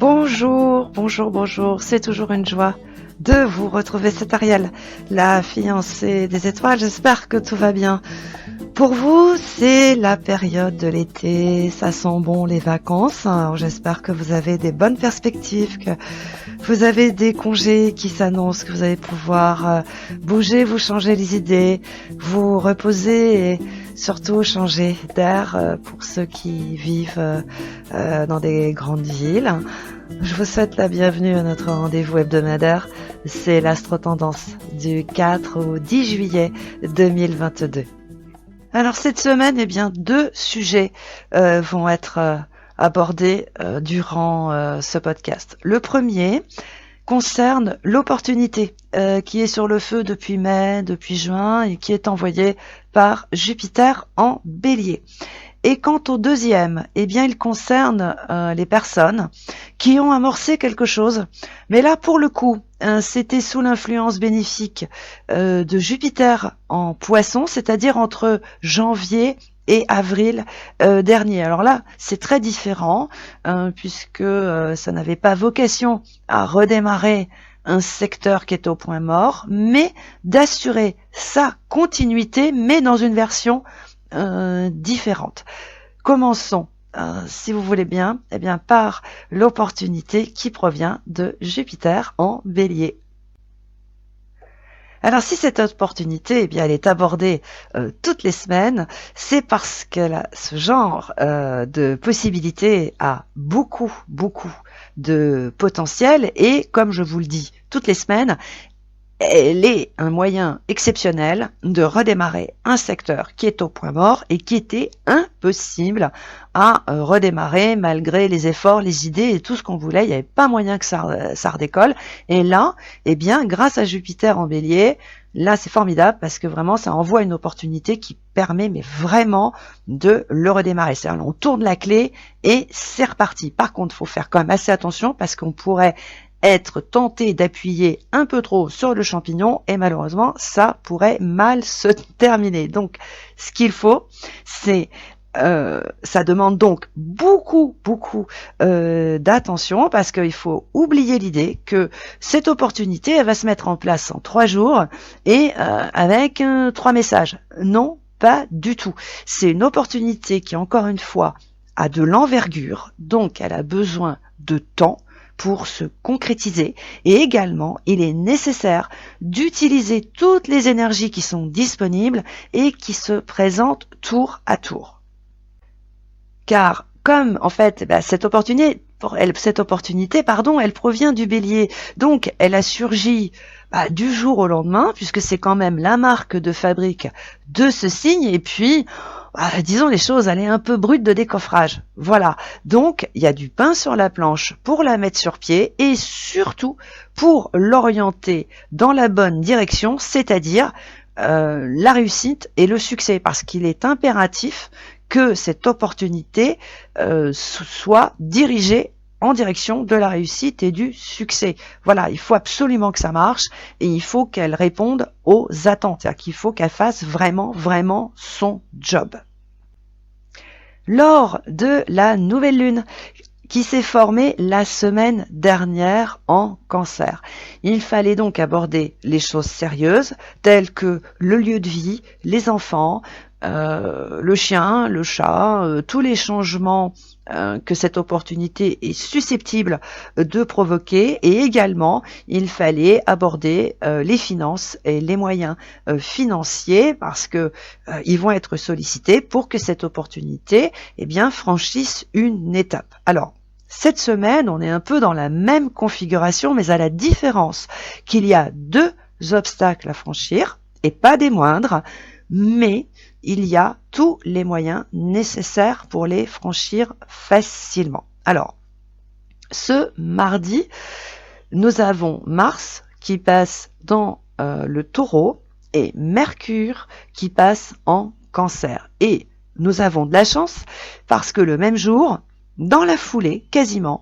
Bonjour, bonjour, bonjour, c'est toujours une joie de vous retrouver, c'est Ariel, la fiancée des étoiles, j'espère que tout va bien. Pour vous, c'est la période de l'été, ça sent bon les vacances, alors j'espère que vous avez des bonnes perspectives, que vous avez des congés qui s'annoncent, que vous allez pouvoir bouger, vous changer les idées, vous reposer et surtout changer d'air pour ceux qui vivent dans des grandes villes. Je vous souhaite la bienvenue à notre rendez-vous hebdomadaire. C'est l'Astro-Tendance du 4 au 10 juillet 2022. Alors cette semaine, deux sujets vont être abordés durant ce podcast. Le premier concerne l'opportunité qui est sur le feu depuis mai, depuis juin et qui est envoyée par Jupiter en Bélier. Et quant au deuxième, il concerne les personnes qui ont amorcé quelque chose. Mais là, pour le coup, c'était sous l'influence bénéfique de Jupiter en Poisson, c'est-à-dire entre janvier et avril dernier. Alors là, c'est très différent, puisque ça n'avait pas vocation à redémarrer un secteur qui est au point mort, mais d'assurer sa continuité, mais dans une version différentes. Commençons, si vous voulez bien, par l'opportunité qui provient de Jupiter en Bélier. Alors si cette opportunité, elle est abordée toutes les semaines, c'est parce que ce genre de possibilité a beaucoup de potentiel et, comme je vous le dis toutes les semaines, elle est un moyen exceptionnel de redémarrer un secteur qui est au point mort et qui était impossible à redémarrer malgré les efforts, les idées et tout ce qu'on voulait. Il n'y avait pas moyen que ça redécolle. Et là, grâce à Jupiter en Bélier, là c'est formidable parce que vraiment ça envoie une opportunité qui permet vraiment de le redémarrer. C'est-à-dire on tourne la clé et c'est reparti. Par contre, il faut faire quand même assez attention parce qu'on pourrait être tenté d'appuyer un peu trop sur le champignon et malheureusement ça pourrait mal se terminer. Donc ce qu'il faut, c'est ça demande donc beaucoup d'attention parce qu'il faut oublier l'idée que cette opportunité elle va se mettre en place en 3 jours et avec 3 messages. Non, pas du tout. C'est une opportunité qui, encore une fois, a de l'envergure, donc elle a besoin de temps pour se concrétiser et également il est nécessaire d'utiliser toutes les énergies qui sont disponibles et qui se présentent tour à tour. Car comme en fait cette opportunité, elle provient du Bélier, donc elle a surgi du jour au lendemain puisque c'est quand même la marque de fabrique de ce signe et puis disons les choses, elle est un peu brute de décoffrage. Voilà. Donc, il y a du pain sur la planche pour la mettre sur pied et surtout pour l'orienter dans la bonne direction, c'est-à-dire la réussite et le succès. Parce qu'il est impératif que cette opportunité soit dirigée en direction de la réussite et du succès. Voilà, il faut absolument que ça marche et il faut qu'elle réponde aux attentes, c'est-à-dire qu'il faut qu'elle fasse vraiment son job. Lors de la nouvelle lune qui s'est formée la semaine dernière en Cancer, il fallait donc aborder les choses sérieuses telles que le lieu de vie, les enfants, le chien, le chat, tous les changements que cette opportunité est susceptible de provoquer et également il fallait aborder les finances et les moyens financiers parce que ils vont être sollicités pour que cette opportunité franchisse une étape. Alors cette semaine, on est un peu dans la même configuration mais à la différence qu'il y a 2 obstacles à franchir et pas des moindres, mais il y a tous les moyens nécessaires pour les franchir facilement. Alors, ce mardi, nous avons Mars qui passe dans le Taureau et Mercure qui passe en Cancer. Et nous avons de la chance parce que le même jour, dans la foulée, quasiment,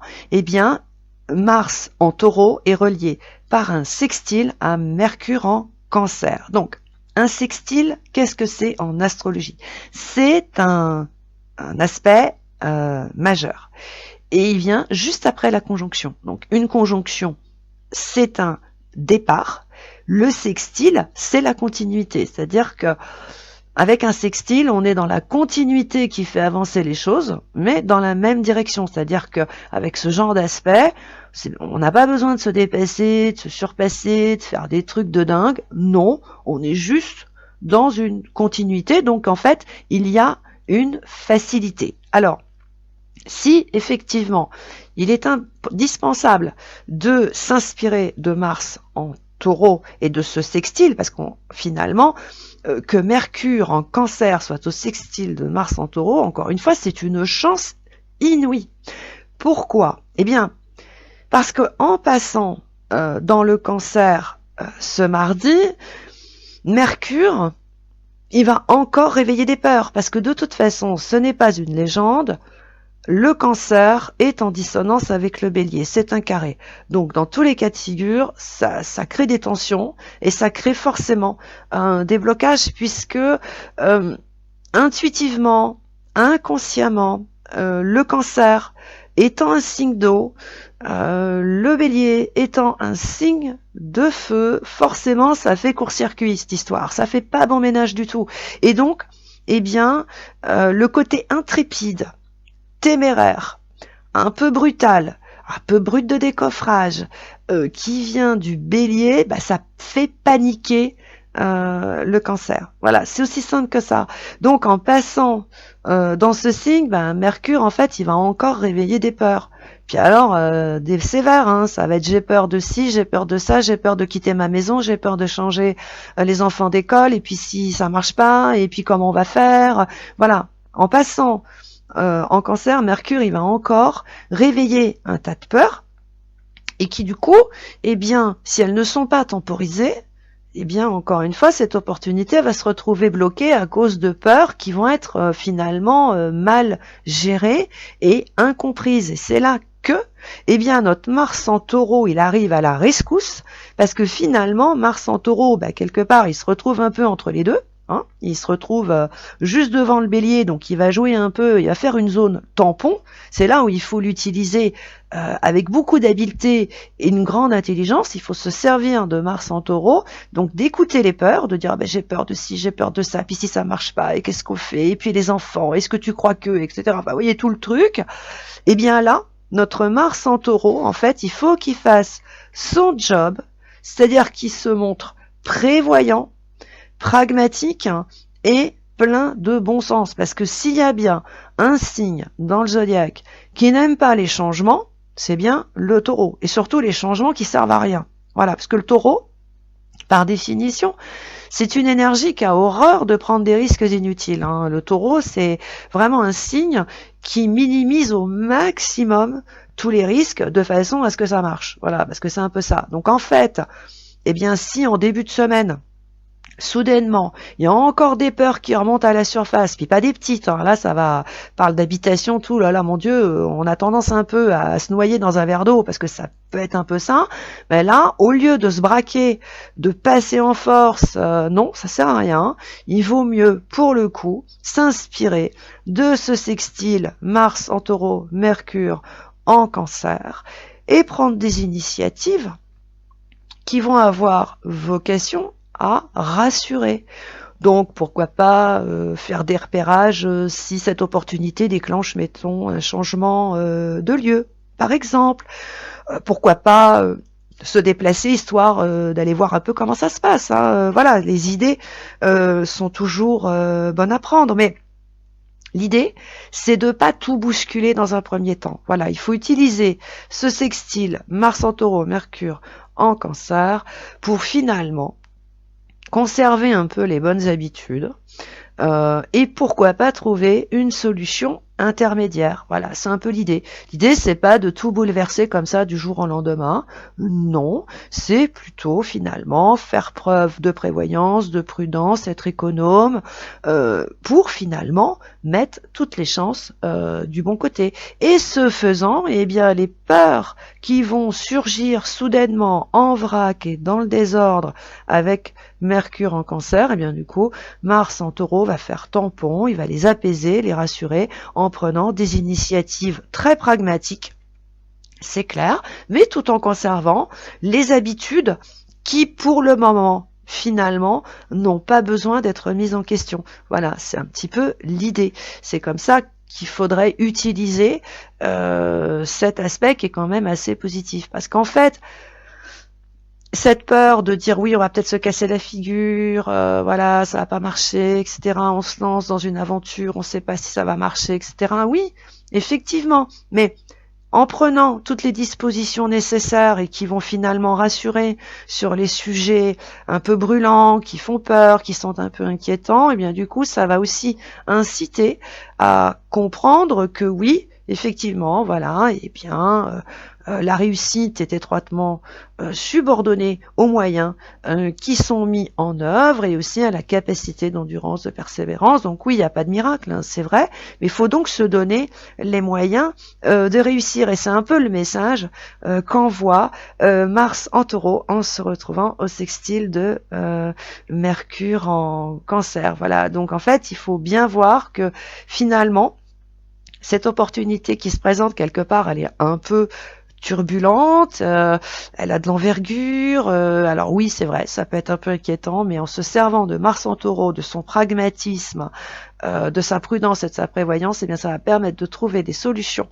Mars en Taureau est relié par un sextile à Mercure en Cancer. Donc, un sextile, qu'est-ce que c'est en astrologie? C'est un aspect majeur. et il vient juste après la conjonction. Donc une conjonction, c'est un départ. Le sextile, c'est la continuité. C'est-à-dire que avec un sextile, on est dans la continuité qui fait avancer les choses, mais dans la même direction. C'est-à-dire que avec ce genre d'aspect, on n'a pas besoin de se dépasser, de se surpasser, de faire des trucs de dingue. Non, on est juste dans une continuité. Donc en fait, il y a une facilité. Alors, si effectivement, il est indispensable de s'inspirer de Mars en Taureau et de ce sextile, parce qu'on finalement, que Mercure en Cancer soit au sextile de Mars en Taureau, encore une fois, c'est une chance inouïe. Pourquoi? Eh bien, parce que en passant dans le Cancer ce mardi, Mercure, il va encore réveiller des peurs, parce que de toute façon, ce n'est pas une légende. Le Cancer est en dissonance avec le Bélier, c'est un carré. Donc dans tous les cas de figure, ça crée des tensions et ça crée forcément un déblocage puisque intuitivement, inconsciemment, le Cancer étant un signe d'eau, le Bélier étant un signe de feu, forcément ça fait court-circuit cette histoire, ça fait pas bon ménage du tout. Et donc, eh bien, le côté intrépide, téméraire, un peu brutal, un peu brut de décoffrage, qui vient du Bélier, bah, ça fait paniquer le Cancer. Voilà, c'est aussi simple que ça. Donc en passant dans ce signe, bah, Mercure en fait, il va encore réveiller des peurs. Puis alors, des sévères, hein, ça va être j'ai peur de ci, j'ai peur de ça, j'ai peur de quitter ma maison, j'ai peur de changer les enfants d'école, et puis si ça marche pas, et puis comment on va faire. Voilà, en passant en Cancer, Mercure, il va encore réveiller un tas de peurs et qui du coup, eh bien, si elles ne sont pas temporisées, eh bien, encore une fois, cette opportunité va se retrouver bloquée à cause de peurs qui vont être finalement mal gérées et incomprises. Et c'est là que, eh bien, notre Mars en Taureau, il arrive à la rescousse parce que finalement, Mars en Taureau, bah, quelque part, il se retrouve un peu entre les deux. Hein, il se retrouve juste devant le Bélier, donc il va jouer un peu, il va faire une zone tampon. C'est là où il faut l'utiliser avec beaucoup d'habileté et une grande intelligence. Il faut se servir de Mars en Taureau, donc d'écouter les peurs, de dire j'ai peur de ci, j'ai peur de ça, puis si ça marche pas, et qu'est-ce qu'on fait, et puis les enfants, est-ce que tu crois que, etc. Bah, vous voyez tout le truc. Et bien là, notre Mars en Taureau, en fait, il faut qu'il fasse son job, c'est-à-dire qu'il se montre prévoyant, pragmatique et plein de bon sens. Parce que s'il y a bien un signe dans le zodiaque qui n'aime pas les changements, c'est bien le Taureau. Et surtout les changements qui servent à rien. Voilà, parce que le Taureau, par définition, c'est une énergie qui a horreur de prendre des risques inutiles. Hein. Le Taureau, c'est vraiment un signe qui minimise au maximum tous les risques de façon à ce que ça marche. Voilà, parce que c'est un peu ça. Donc en fait, eh bien si en début de semaine, soudainement, il y a encore des peurs qui remontent à la surface, puis pas des petites, hein. Là ça va, parle d'habitation, tout, là mon Dieu, on a tendance un peu à se noyer dans un verre d'eau, parce que ça peut être un peu ça, mais là, au lieu de se braquer, de passer en force, non, ça sert à rien, il vaut mieux, pour le coup, s'inspirer de ce sextile Mars en Taureau, Mercure en Cancer, et prendre des initiatives qui vont avoir vocation à rassurer. Donc pourquoi pas faire des repérages si cette opportunité déclenche, mettons, un changement de lieu, par exemple. Pourquoi pas se déplacer histoire d'aller voir un peu comment ça se passe. Hein. Voilà, les idées sont toujours bonnes à prendre, mais l'idée, c'est de pas tout bousculer dans un premier temps. Voilà, il faut utiliser ce sextile Mars en Taureau, Mercure en Cancer pour finalement conserver un peu les bonnes habitudes et pourquoi pas trouver une solution intermédiaire. Voilà, c'est un peu l'idée. L'idée, c'est pas de tout bouleverser comme ça du jour au lendemain. Non, c'est plutôt finalement faire preuve de prévoyance, de prudence, être économe pour finalement mettre toutes les chances du bon côté. Et ce faisant, eh bien, les peurs qui vont surgir soudainement en vrac et dans le désordre avec Mercure en Cancer, et bien du coup, Mars en Taureau va faire tampon, il va les apaiser, les rassurer en prenant des initiatives très pragmatiques, c'est clair, mais tout en conservant les habitudes qui, pour le moment, finalement, n'ont pas besoin d'être mises en question. Voilà, c'est un petit peu l'idée. C'est comme ça qu'il faudrait utiliser cet aspect qui est quand même assez positif. Parce qu'en fait, cette peur de dire oui, on va peut-être se casser la figure, voilà, ça va pas marcher, etc. On se lance dans une aventure, on sait pas si ça va marcher, etc. Oui, effectivement, mais en prenant toutes les dispositions nécessaires et qui vont finalement rassurer sur les sujets un peu brûlants, qui font peur, qui sont un peu inquiétants, et bien du coup, ça va aussi inciter à comprendre que oui, effectivement, voilà, et bien, la réussite est étroitement subordonnée aux moyens qui sont mis en œuvre et aussi à la capacité d'endurance, de persévérance. Donc oui, il n'y a pas de miracle, hein, c'est vrai, mais il faut donc se donner les moyens de réussir. Et c'est un peu le message qu'envoie Mars en Taureau en se retrouvant au sextile de Mercure en Cancer. Voilà, donc en fait, il faut bien voir que finalement, cette opportunité qui se présente quelque part, elle est un peu turbulente, elle a de l'envergure, alors oui c'est vrai, ça peut être un peu inquiétant, mais en se servant de Mars en Taureau, de son pragmatisme, de sa prudence et de sa prévoyance, eh bien ça va permettre de trouver des solutions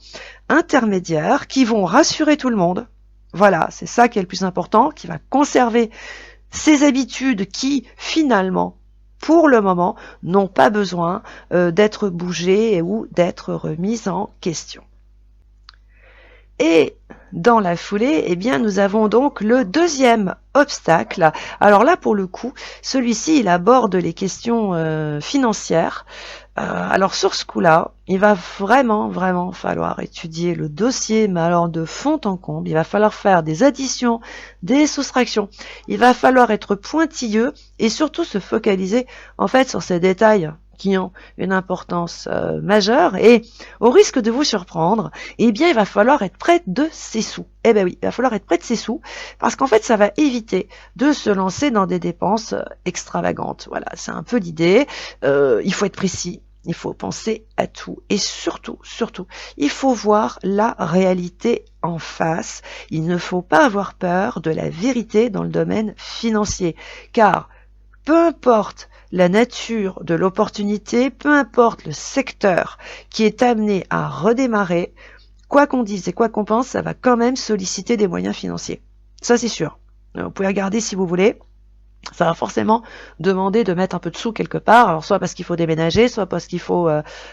intermédiaires qui vont rassurer tout le monde. Voilà, c'est ça qui est le plus important, qui va conserver ces habitudes qui finalement, pour le moment, n'ont pas besoin d'être bougées ou d'être remises en question. Et dans la foulée, eh bien, nous avons donc le deuxième obstacle. Alors là, pour le coup, celui-ci, il aborde les questions financières. Alors sur ce coup-là, il va vraiment falloir étudier le dossier, mais alors de fond en comble. Il va falloir faire des additions, des soustractions. Il va falloir être pointilleux et surtout se focaliser en fait sur ces détails qui ont une importance majeure, et au risque de vous surprendre, eh bien il va falloir être près de ses sous. Eh ben oui, il va falloir être près de ses sous, parce qu'en fait ça va éviter de se lancer dans des dépenses extravagantes. Voilà, c'est un peu l'idée. Il faut être précis, il faut penser à tout, et surtout, il faut voir la réalité en face. Il ne faut pas avoir peur de la vérité dans le domaine financier, car peu importe la nature de l'opportunité, peu importe le secteur qui est amené à redémarrer, quoi qu'on dise et quoi qu'on pense, ça va quand même solliciter des moyens financiers. Ça, c'est sûr. Vous pouvez regarder si vous voulez. Ça va forcément demander de mettre un peu de sous quelque part, alors soit parce qu'il faut déménager, soit parce qu'il faut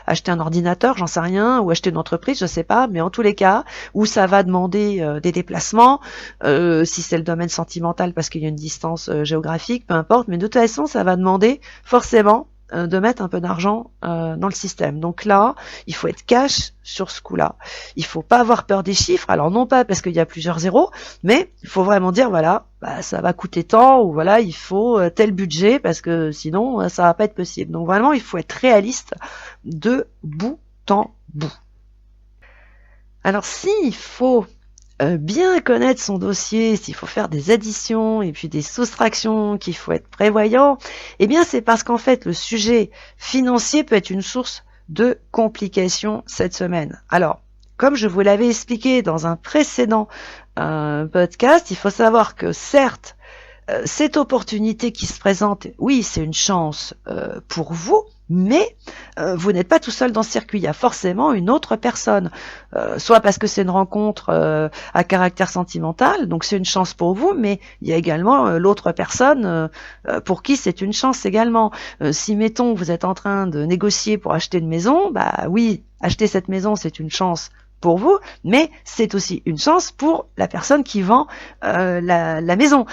acheter un ordinateur, j'en sais rien, ou acheter une entreprise, je sais pas, mais en tous les cas, où ça va demander des déplacements, si c'est le domaine sentimental parce qu'il y a une distance géographique, peu importe, mais de toute façon, ça va demander forcément de mettre un peu d'argent dans le système. Donc là, il faut être cash sur ce coup-là. Il faut pas avoir peur des chiffres. Alors non pas parce qu'il y a plusieurs zéros, mais il faut vraiment dire voilà, bah, ça va coûter tant, ou voilà, il faut tel budget parce que sinon ça va pas être possible. Donc vraiment, il faut être réaliste de bout en bout. Alors s'il faut bien connaître son dossier, s'il faut faire des additions et puis des soustractions, qu'il faut être prévoyant, eh bien c'est parce qu'en fait le sujet financier peut être une source de complications cette semaine. Alors, comme je vous l'avais expliqué dans un précédent podcast, il faut savoir que certes, cette opportunité qui se présente, oui, c'est une chance pour vous, mais vous n'êtes pas tout seul dans ce circuit, il y a forcément une autre personne, soit parce que c'est une rencontre à caractère sentimental, donc c'est une chance pour vous, mais il y a également l'autre personne pour qui c'est une chance également. Si mettons vous êtes en train de négocier pour acheter une maison, bah oui, acheter cette maison c'est une chance pour vous, mais c'est aussi une chance pour la personne qui vend la maison.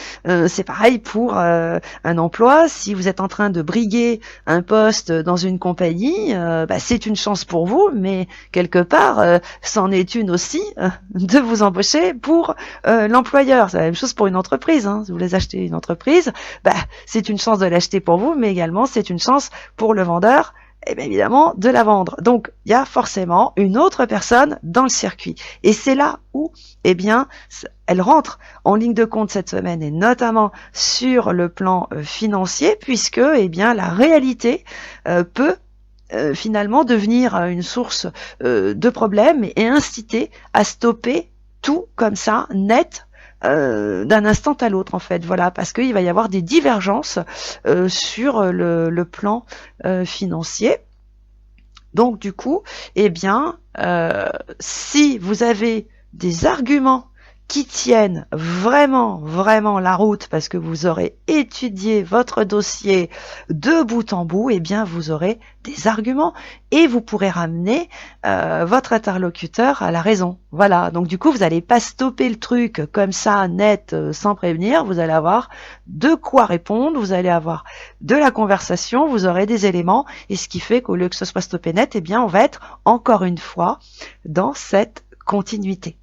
C'est pareil pour un emploi. Si vous êtes en train de briguer un poste dans une compagnie, bah, c'est une chance pour vous, mais quelque part, c'en est une aussi de vous embaucher pour l'employeur. C'est la même chose pour une entreprise. Hein. Si vous voulez acheter une entreprise, bah, c'est une chance de l'acheter pour vous, mais également c'est une chance pour le vendeur et bien évidemment de la vendre. Donc il y a forcément une autre personne dans le circuit. Et c'est là où eh bien elle rentre en ligne de compte cette semaine, et notamment sur le plan financier, puisque eh bien la réalité peut finalement devenir une source de problèmes et inciter à stopper tout comme ça, net, d'un instant à l'autre en fait, voilà, parce qu'il va y avoir des divergences sur le plan financier. Donc du coup, eh bien, si vous avez des arguments qui tiennent vraiment, vraiment la route, parce que vous aurez étudié votre dossier de bout en bout, eh bien, vous aurez des arguments et vous pourrez ramener votre interlocuteur à la raison. Voilà, donc du coup, vous n'allez pas stopper le truc comme ça, net, sans prévenir, vous allez avoir de quoi répondre, vous allez avoir de la conversation, vous aurez des éléments, et ce qui fait qu'au lieu que ce soit stoppé net, eh bien, on va être encore une fois dans cette continuité.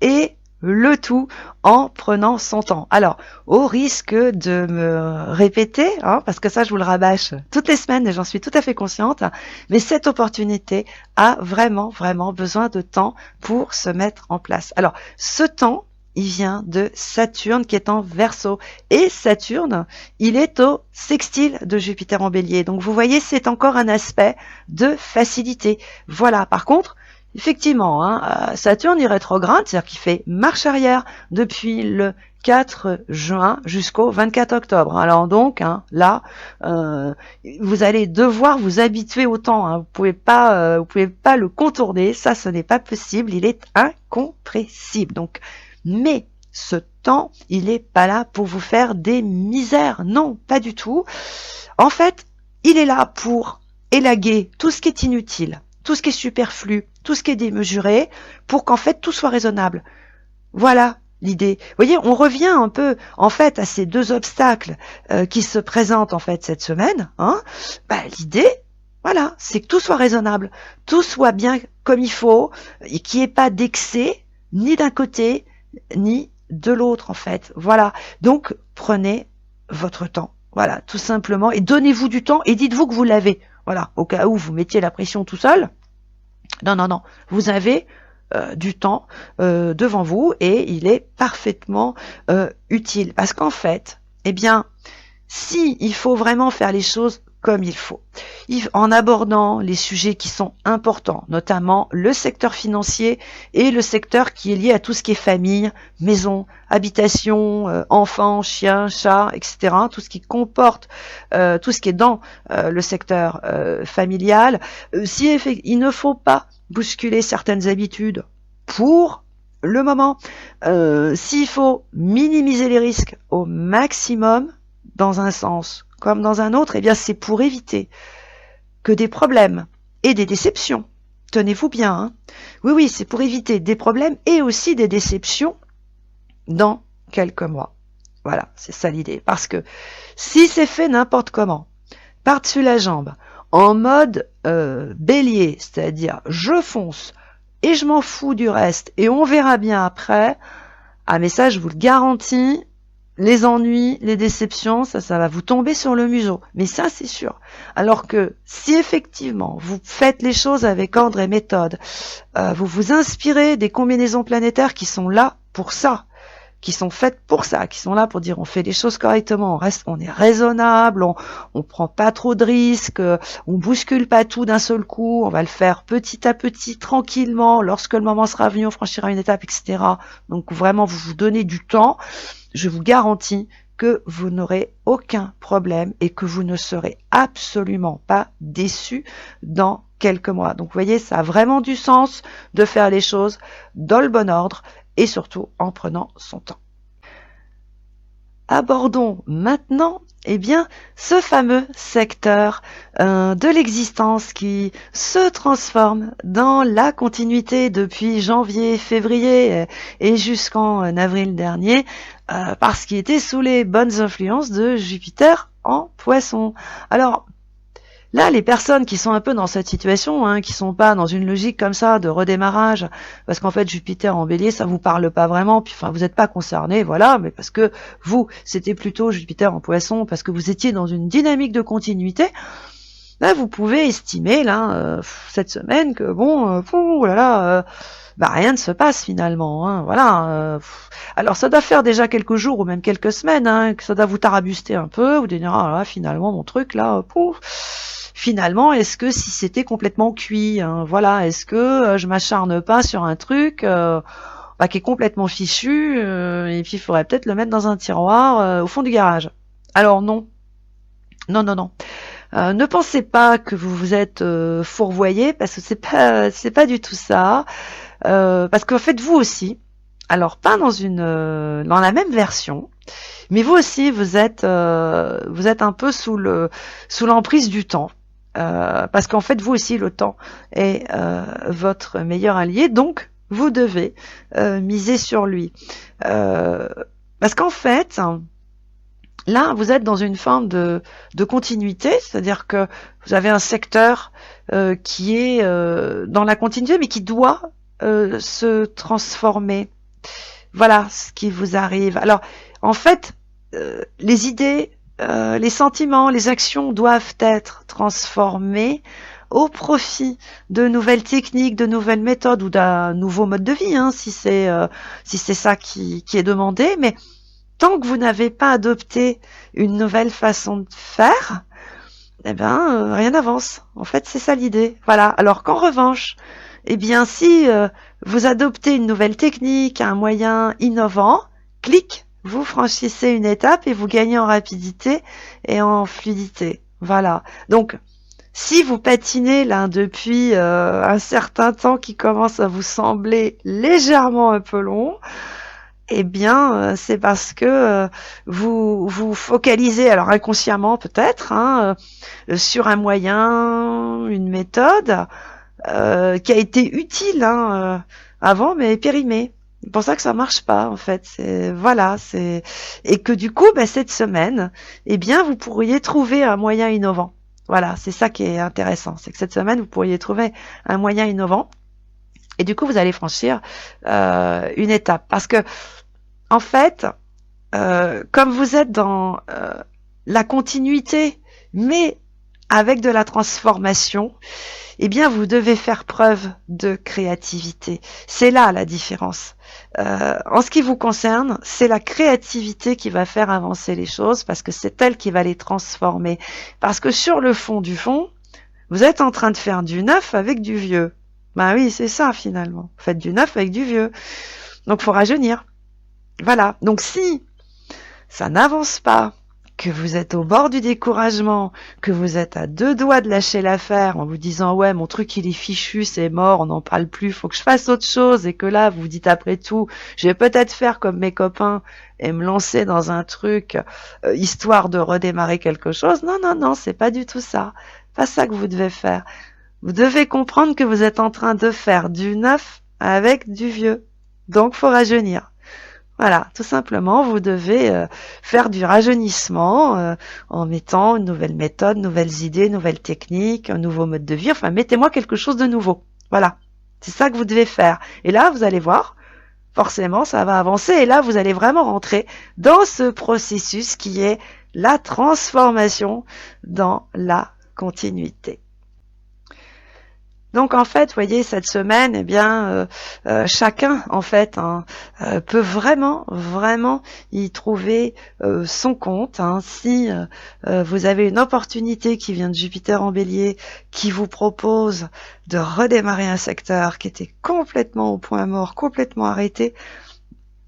Et le tout en prenant son temps. Alors, au risque de me répéter, parce que ça je vous le rabâche toutes les semaines et j'en suis tout à fait consciente, mais cette opportunité a vraiment, vraiment besoin de temps pour se mettre en place. Alors, ce temps, il vient de Saturne qui est en Verseau. Et Saturne, il est au sextile de Jupiter en Bélier. Donc vous voyez, c'est encore un aspect de facilité. Voilà, par contre, effectivement, Saturne il rétrograde, c'est-à-dire qu'il fait marche arrière depuis le 4 juin jusqu'au 24 octobre. Alors donc, là, vous allez devoir vous habituer au temps. Vous pouvez pas le contourner. Ça, ce n'est pas possible. Il est incompressible. Donc, mais ce temps, il n'est pas là pour vous faire des misères. Non, pas du tout. En fait, il est là pour élaguer tout ce qui est inutile, tout ce qui est superflu, tout ce qui est démesuré, pour qu'en fait tout soit raisonnable. Voilà l'idée. Vous voyez, on revient un peu en fait à ces deux obstacles qui se présentent en fait cette semaine. L'idée, voilà, c'est que tout soit raisonnable, tout soit bien comme il faut, et qu'il n'y ait pas d'excès, ni d'un côté, ni de l'autre en fait. Voilà. Donc prenez votre temps. Voilà, tout simplement. Et donnez-vous du temps et dites-vous que vous l'avez. Voilà, au cas où vous mettiez la pression tout seul. Non. Vous avez du temps devant vous et il est parfaitement utile. Parce qu'en fait, eh bien, si il faut vraiment faire les choses comme il faut, en abordant les sujets qui sont importants, notamment le secteur financier et le secteur qui est lié à tout ce qui est famille, maison, habitation, enfants, chiens, chats, etc. Tout ce qui comporte, tout ce qui est dans le secteur familial. Il ne faut pas bousculer certaines habitudes pour le moment. S'il faut minimiser les risques au maximum, dans un sens comme dans un autre, eh bien c'est pour éviter que des problèmes et des déceptions, tenez-vous bien, oui, c'est pour éviter des problèmes et aussi des déceptions dans quelques mois. Voilà, c'est ça l'idée. Parce que si c'est fait n'importe comment, par-dessus la jambe, en mode bélier, c'est-à-dire je fonce et je m'en fous du reste et on verra bien après, mais ça je vous le garantis, les ennuis, les déceptions, ça va vous tomber sur le museau. Mais ça, c'est sûr. Alors que si effectivement, vous faites les choses avec ordre et méthode, vous vous inspirez des combinaisons planétaires qui sont là pour ça, qui sont faites pour ça, qui sont là pour dire on fait les choses correctement, on est raisonnable, on prend pas trop de risques, on bouscule pas tout d'un seul coup, on va le faire petit à petit, tranquillement, lorsque le moment sera venu, on franchira une étape, etc. Donc vraiment, vous vous donnez du temps. Je vous garantis que vous n'aurez aucun problème et que vous ne serez absolument pas déçus dans quelques mois. Donc vous voyez, ça a vraiment du sens de faire les choses dans le bon ordre et surtout en prenant son temps. Abordons maintenant ce fameux secteur de l'existence qui se transforme dans la continuité depuis janvier, février et jusqu'en avril dernier, parce qu'il était sous les bonnes influences de Jupiter en Poisson. Alors, là, les personnes qui sont un peu dans cette situation, qui sont pas dans une logique comme ça de redémarrage, parce qu'en fait Jupiter en Bélier, ça vous parle pas vraiment, puis vous n'êtes pas concerné, voilà, mais parce que vous, c'était plutôt Jupiter en Poisson, parce que vous étiez dans une dynamique de continuité. là vous pouvez estimer là cette semaine que bon, oh là là, rien ne se passe finalement, hein, voilà. Alors ça doit faire déjà quelques jours ou même quelques semaines, hein, que ça doit vous tarabuster un peu, vous dire ah là, finalement mon truc là, finalement est-ce que si c'était complètement cuit, hein, voilà, est-ce que je m'acharne pas sur un truc qui est complètement fichu et puis il faudrait peut-être le mettre dans un tiroir au fond du garage. Alors non, non, non, non. Ne pensez pas que vous vous êtes fourvoyé parce que c'est pas du tout ça. Parce qu'en fait vous aussi, alors pas dans dans la même version, mais vous aussi vous êtes un peu sous l'emprise du temps. Parce qu'en fait vous aussi le temps est votre meilleur allié, donc vous devez miser sur lui. Parce qu'en fait, là, vous êtes dans une forme de continuité, c'est-à-dire que vous avez un secteur qui est dans la continuité, mais qui doit se transformer. Voilà ce qui vous arrive. Alors, en fait, les idées, les sentiments, les actions doivent être transformés au profit de nouvelles techniques, de nouvelles méthodes ou d'un nouveau mode de vie, hein, si c'est ça qui est demandé. Mais tant que vous n'avez pas adopté une nouvelle façon de faire, rien n'avance. En fait, c'est ça l'idée. Voilà. Alors qu'en revanche, si vous adoptez une nouvelle technique, un moyen innovant, clic, vous franchissez une étape et vous gagnez en rapidité et en fluidité. Voilà. Donc, si vous patinez là depuis un certain temps qui commence à vous sembler légèrement un peu long, c'est parce que vous vous focalisez, alors inconsciemment peut-être, hein, sur un moyen, une méthode qui a été utile avant, mais périmée. C'est pour ça que ça marche pas en fait. Et que du coup, cette semaine, vous pourriez trouver un moyen innovant. Voilà, c'est ça qui est intéressant, c'est que cette semaine vous pourriez trouver un moyen innovant. Et du coup, vous allez franchir une étape, parce que en fait, comme vous êtes dans la continuité, mais avec de la transformation, vous devez faire preuve de créativité. C'est là la différence. En ce qui vous concerne, c'est la créativité qui va faire avancer les choses, parce que c'est elle qui va les transformer. Parce que sur le fond du fond, vous êtes en train de faire du neuf avec du vieux. Oui, c'est ça finalement. Vous faites du neuf avec du vieux. Donc, il faut rajeunir. Voilà. Donc, si ça n'avance pas, que vous êtes au bord du découragement, que vous êtes à 2 doigts de lâcher l'affaire en vous disant ouais, mon truc il est fichu, c'est mort, on n'en parle plus, faut que je fasse autre chose, et que là vous vous dites après tout, je vais peut-être faire comme mes copains et me lancer dans un truc histoire de redémarrer quelque chose. Non, non, non, c'est pas du tout ça. Pas ça que vous devez faire. Vous devez comprendre que vous êtes en train de faire du neuf avec du vieux. Donc faut rajeunir. Voilà, tout simplement, vous devez faire du rajeunissement en mettant une nouvelle méthode, nouvelles idées, nouvelles techniques, un nouveau mode de vie. Enfin, mettez-moi quelque chose de nouveau. Voilà, c'est ça que vous devez faire. Et là, vous allez voir, forcément, ça va avancer. Et là, vous allez vraiment rentrer dans ce processus qui est la transformation dans la continuité. Donc en fait, vous voyez, cette semaine, chacun en fait peut vraiment y trouver son compte. Si vous avez une opportunité qui vient de Jupiter en Bélier, qui vous propose de redémarrer un secteur qui était complètement au point mort, complètement arrêté,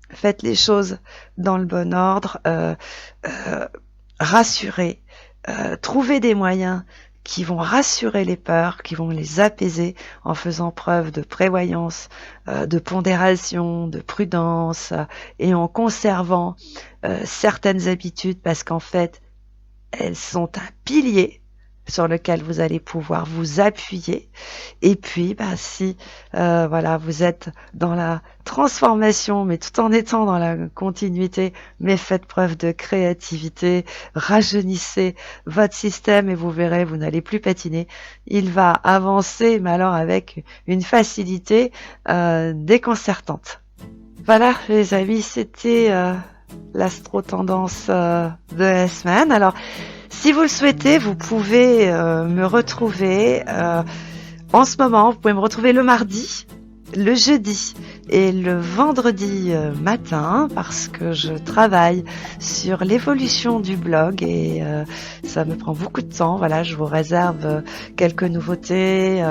faites les choses dans le bon ordre, rassurez, trouvez des moyens qui vont rassurer les peurs, qui vont les apaiser en faisant preuve de prévoyance, de pondération, de prudence et en conservant certaines habitudes, parce qu'en fait, elles sont un pilier sur lequel vous allez pouvoir vous appuyer. Et puis, si vous êtes dans la transformation, mais tout en étant dans la continuité, mais faites preuve de créativité, rajeunissez votre système et vous verrez, vous n'allez plus patiner. Il va avancer, mais alors avec une facilité déconcertante. Voilà, les amis, c'était l'astro-tendance de la semaine. Alors, Si vous le souhaitez, vous pouvez me retrouver en ce moment. Vous pouvez me retrouver le mardi, le jeudi et le vendredi matin parce que je travaille sur l'évolution du blog et ça me prend beaucoup de temps. Voilà, je vous réserve quelques nouveautés.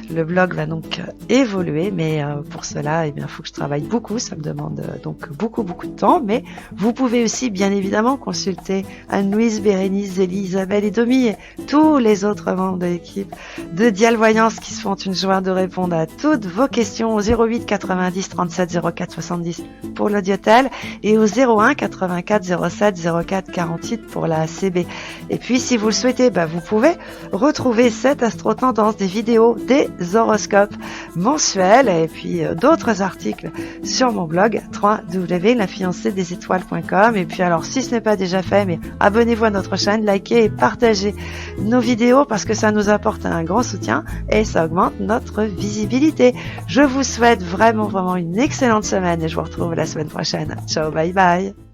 Le blog va donc évoluer, mais pour cela, il faut que je travaille beaucoup. Ça me demande donc beaucoup de temps. Mais vous pouvez aussi, bien évidemment, consulter Anne-Louise, Bérénice, Zélie, Isabelle et Domi et tous les autres membres de l'équipe de Dial Voyance qui se font une joie de répondre à toutes vos questions au 08 90 37 04 70 pour l'audiotel et au 01 84 07 04 48 pour la CB. Et puis si vous le souhaitez, vous pouvez retrouver cette astro-tendance, des vidéos, des horoscopes mensuels et puis d'autres articles sur mon blog www.lafiancéedesétoiles.com. Et puis alors si ce n'est pas déjà fait, mais abonnez-vous à notre chaîne, likez et partagez nos vidéos parce que ça nous apporte un grand soutien et ça augmente notre visibilité. Je vous souhaite vraiment une excellente semaine et je vous retrouve la semaine prochaine. Ciao, bye bye.